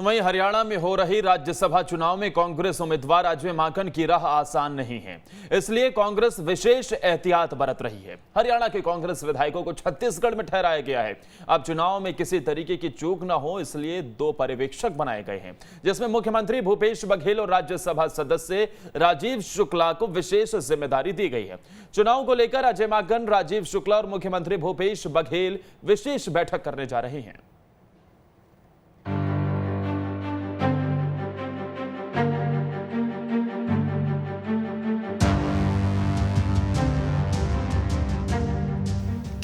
तो वहीं हरियाणा में हो रही राज्यसभा चुनाव में कांग्रेस उम्मीदवार अजय माकन की राह आसान नहीं है, इसलिए कांग्रेस विशेष एहतियात बरत रही है। हरियाणा के कांग्रेस विधायकों को छत्तीसगढ़ में ठहराया गया है। अब चुनाव में किसी तरीके की चूक न हो, इसलिए 2 पर्यवेक्षक बनाए गए हैं, जिसमें मुख्यमंत्री भूपेश बघेल और राज्यसभा सदस्य राजीव शुक्ला को विशेष जिम्मेदारी दी गई है। चुनाव को लेकर अजय माकन, राजीव शुक्ला और मुख्यमंत्री भूपेश बघेल विशेष बैठक करने जा रहे हैं।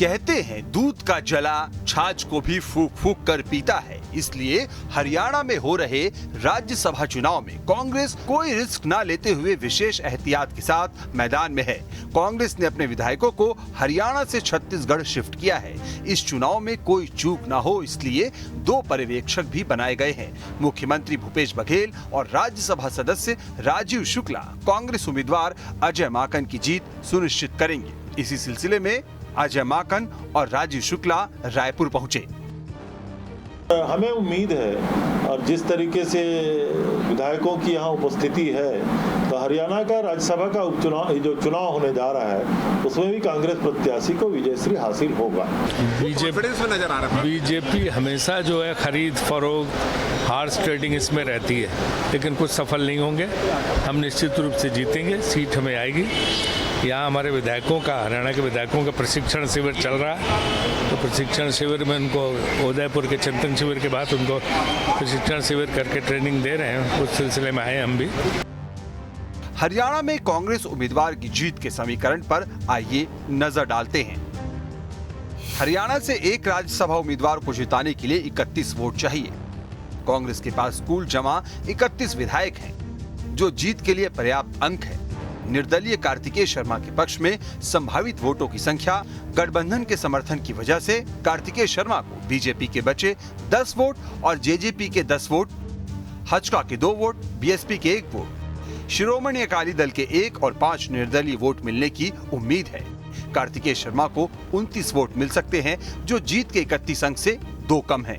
कहते हैं दूध का जला छाछ को भी फूंक फूंक कर पीता है, इसलिए हरियाणा में हो रहे राज्यसभा चुनाव में कांग्रेस कोई रिस्क ना लेते हुए विशेष एहतियात के साथ मैदान में है। कांग्रेस ने अपने विधायकों को हरियाणा से छत्तीसगढ़ शिफ्ट किया है। इस चुनाव में कोई चूक ना हो, इसलिए 2 पर्यवेक्षक भी बनाए गए हैं। मुख्यमंत्री भूपेश बघेल और राज्यसभा सदस्य राजीव शुक्ला कांग्रेस उम्मीदवार अजय माकन की जीत सुनिश्चित करेंगे। इसी सिलसिले में अजय माकन और राजीव शुक्ला रायपुर पहुंचे। हमें उम्मीद है और जिस तरीके से विधायकों की यहाँ उपस्थिति है, तो हरियाणा का राज्यसभा का उपचुनाव जो चुनाव होने जा रहा है, उसमें भी कांग्रेस प्रत्याशी को विजयश्री हासिल होगा। बीजेपी हमेशा जो है खरीद फरोख्त, हार्स ट्रेडिंग इसमें रहती है, लेकिन कुछ सफल नहीं होंगे। हम निश्चित रूप से जीतेंगे, सीट हमें आएगी। यहाँ हमारे विधायकों का, हरियाणा के विधायकों का प्रशिक्षण शिविर चल रहा है, तो प्रशिक्षण शिविर में उनको उदयपुर के चिंतन शिविर के बाद उनको प्रशिक्षण शिविर करके ट्रेनिंग दे रहे हैं। उस सिलसिले में आए हम भी। हरियाणा में कांग्रेस उम्मीदवार की जीत के समीकरण पर आइए नजर डालते हैं। हरियाणा से एक राज्यसभा उम्मीदवार को जिताने के लिए 31 वोट चाहिए। कांग्रेस के पास कुल जमा 31 विधायक हैं, जो जीत के लिए पर्याप्त अंक है। निर्दलीय कार्तिकेय शर्मा के पक्ष में संभावित वोटों की संख्या गठबंधन के समर्थन की वजह से कार्तिकेय शर्मा को बीजेपी के बचे 10 वोट और जेजेपी के 10 वोट, हजका के 2 वोट, बीएसपी के 1 वोट, शिरोमणि अकाली दल के 1 और 5 निर्दलीय वोट मिलने की उम्मीद है। कार्तिकेय शर्मा को 29 वोट मिल सकते हैं, जो जीत के 31 अंक से 2 कम हैं।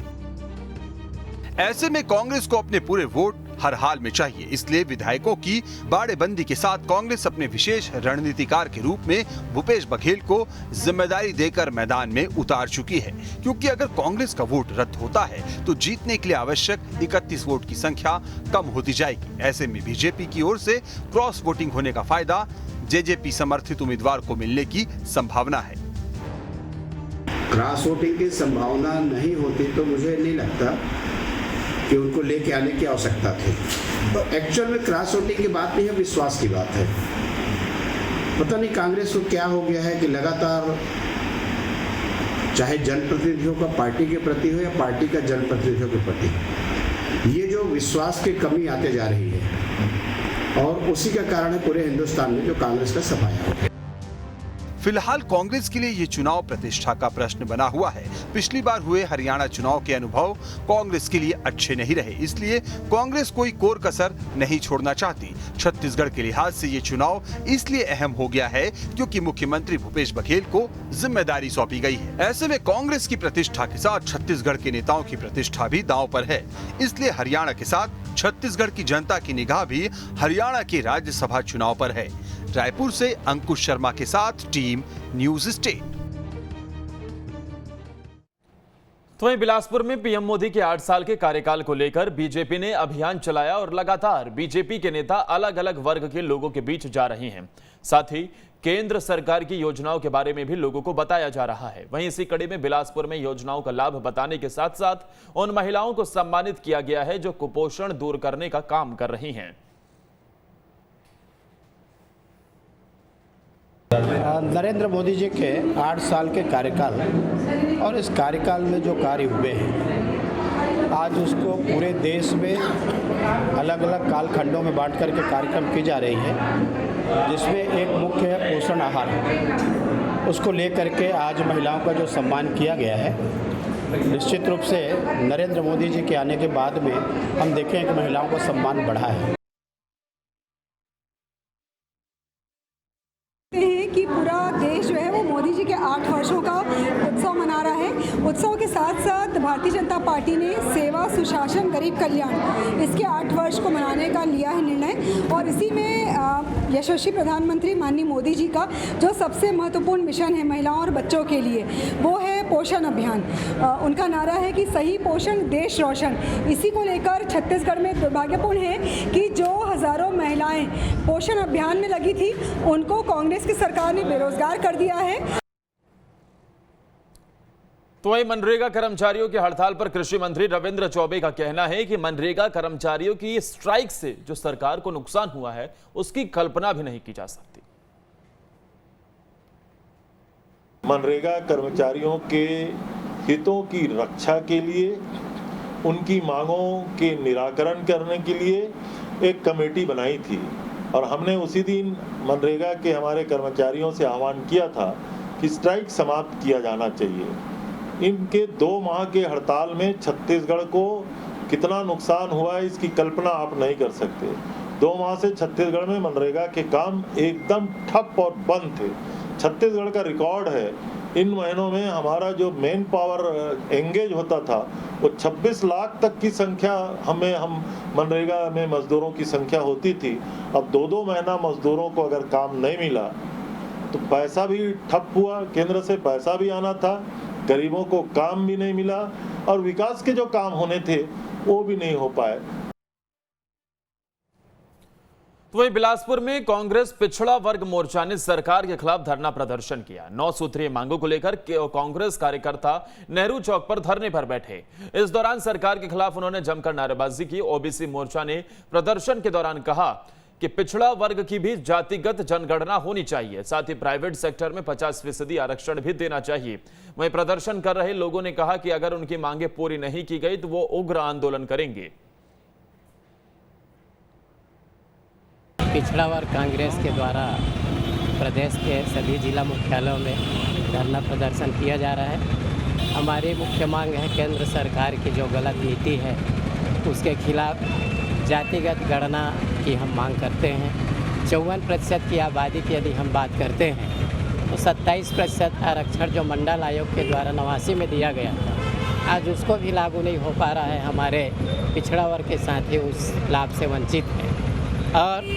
ऐसे में कांग्रेस को अपने पूरे वोट हर हाल में चाहिए, इसलिए विधायकों की बाड़ेबंदी के साथ कांग्रेस अपने विशेष रणनीतिकार के रूप में भूपेश बघेल को जिम्मेदारी देकर मैदान में उतार चुकी है। क्योंकि अगर कांग्रेस का वोट रद्द होता है तो जीतने के लिए आवश्यक 31 वोट की संख्या कम होती जाएगी। ऐसे में बीजेपी की ओर से क्रॉस वोटिंग होने का फायदा जेजेपी समर्थित उम्मीदवार को मिलने की संभावना है। क्रॉस वोटिंग की संभावना नहीं होती तो मुझे नहीं लगता कि उनको लेके आने की आवश्यकता थी। तो एक्चुअल में क्रॉस वोटिंग की बात नहीं है, विश्वास की बात है। पता नहीं कांग्रेस को क्या हो गया है कि लगातार चाहे जनप्रतिनिधियों का पार्टी के प्रति हो या पार्टी का जनप्रतिनिधियों के प्रति, ये जो विश्वास की कमी आते जा रही है, और उसी का कारण है पूरे हिंदुस्तान में जो कांग्रेस का सफाया हो गया। फिलहाल कांग्रेस के लिए ये चुनाव प्रतिष्ठा का प्रश्न बना हुआ है। पिछली बार हुए हरियाणा चुनाव के अनुभव कांग्रेस के लिए अच्छे नहीं रहे, इसलिए कांग्रेस कोई कोर कसर नहीं छोड़ना चाहती। छत्तीसगढ़ के लिहाज से ये चुनाव इसलिए अहम हो गया है क्योंकि मुख्यमंत्री भूपेश बघेल को जिम्मेदारी सौंपी गई है। ऐसे में कांग्रेस की प्रतिष्ठा के साथ छत्तीसगढ़ के नेताओं की प्रतिष्ठा भी दांव पर है, इसलिए हरियाणा के साथ छत्तीसगढ़ की जनता की निगाह भी हरियाणा के राज्यसभा चुनाव पर है। रायपुर से अंकुश शर्मा के साथ टीम न्यूज स्टेट। तो वहीं बिलासपुर में पीएम मोदी के 8 साल के कार्यकाल को लेकर बीजेपी ने अभियान चलाया और लगातार बीजेपी के नेता अलग अलग वर्ग के लोगों के बीच जा रहे हैं। साथ ही केंद्र सरकार की योजनाओं के बारे में भी लोगों को बताया जा रहा है। वहीं इसी कड़ी में बिलासपुर में योजनाओं का लाभ बताने के साथ साथ उन महिलाओं को सम्मानित किया गया है जो कुपोषण दूर करने का काम कर रही हैं। नरेंद्र मोदी जी के 8 साल के कार्यकाल और इस कार्यकाल में जो कार्य हुए हैं, आज उसको पूरे देश में अलग अलग कालखंडों में बांट करके कार्यक्रम की जा रही है, जिसमें एक मुख्य है पोषण आहार। उसको लेकर के आज महिलाओं का जो सम्मान किया गया है, निश्चित रूप से नरेंद्र मोदी जी के आने के बाद में हम देखें कि महिलाओं का सम्मान बढ़ा है। कि पूरा देश जो है वो मोदी जी के 8 वर्षों का उत्सव मना रहा है। उत्सव के साथ साथ भारतीय जनता पार्टी ने सेवा, सुशासन, गरीब कल्याण इसके 8 वर्ष को मनाने का लिया है निर्णय। और इसी में यशस्वी प्रधानमंत्री माननीय मोदी जी का जो सबसे महत्वपूर्ण मिशन है महिलाओं और बच्चों के लिए, वो है पोषण अभियान। उनका नारा है कि सही पोषण देश रोशन। इसी को लेकर छत्तीसगढ़ में दुर्भाग्यपूर्ण है कि जो हज़ारों महिलाएं पोषण अभियान में लगी थी, उनको कांग्रेस की सरकार ने बेरोजगार कर दिया है। तो वहीं मनरेगा कर्मचारियों की हड़ताल पर कृषि मंत्री रविंद्र चौबे का कहना है कि मनरेगा कर्मचारियों की स्ट्राइक से जो सरकार को नुकसान हुआ है, उसकी कल्पना भी नहीं की जा सकती। मनरेगा कर्मचारियों के हितों की रक्षा के लिए, उनकी मांगों के निराकरण करने के लिए एक कमेटी बनाई थी और हमने उसी दिन मनरेगा के हमारे कर्मचारियों से आह्वान किया था कि स्ट्राइक समाप्त किया जाना चाहिए। इनके 2 माह के हड़ताल में छत्तीसगढ़ को कितना नुकसान हुआ है, इसकी कल्पना आप नहीं कर सकते। 2 माह से छत्तीसगढ़ में मनरेगा के काम एकदम ठप और बंद थे। छत्तीसगढ़ का रिकॉर्ड है, इन महीनों में हमारा जो मेन पावर एंगेज होता था वो 26 लाख तक की संख्या हम मनरेगा में मजदूरों की संख्या होती थी। अब 2-2 महीना मजदूरों को अगर काम नहीं मिला तो पैसा भी ठप हुआ, केंद्र से पैसा भी आना था, गरीबों को काम भी नहीं मिला और विकास के जो काम होने थे वो भी नहीं हो पाए। तो वहीं बिलासपुर में कांग्रेस पिछड़ा वर्ग मोर्चा ने सरकार के खिलाफ धरना प्रदर्शन किया। 9 सूत्रीय मांगों को लेकर कांग्रेस कार्यकर्ता नेहरू चौक पर धरने पर बैठे। इस दौरान सरकार के खिलाफ उन्होंने जमकर नारेबाजी की। ओबीसी मोर्चा ने प्रदर्शन के दौरान कहा कि पिछड़ा वर्ग की भी जातिगत जनगणना होनी चाहिए, साथ ही प्राइवेट सेक्टर में 50% आरक्षण भी देना चाहिए। वहीं प्रदर्शन कर रहे लोगों ने कहा कि अगर उनकी मांगे पूरी नहीं की गई तो वो उग्र आंदोलन करेंगे। पिछड़ा वर्ग कांग्रेस के द्वारा प्रदेश के सभी जिला मुख्यालयों में धरना प्रदर्शन किया जा रहा है। हमारी मुख्य मांग है केंद्र सरकार की जो गलत नीति है उसके खिलाफ जातिगत गणना की हम मांग करते हैं। 54% की आबादी की यदि हम बात करते हैं तो 27% आरक्षण जो मंडल आयोग के द्वारा 89 में दिया गया था, आज उसको भी लागू नहीं हो पा रहा है। हमारे पिछड़ा वर्ग के साथी उस लाभ से वंचित हैं और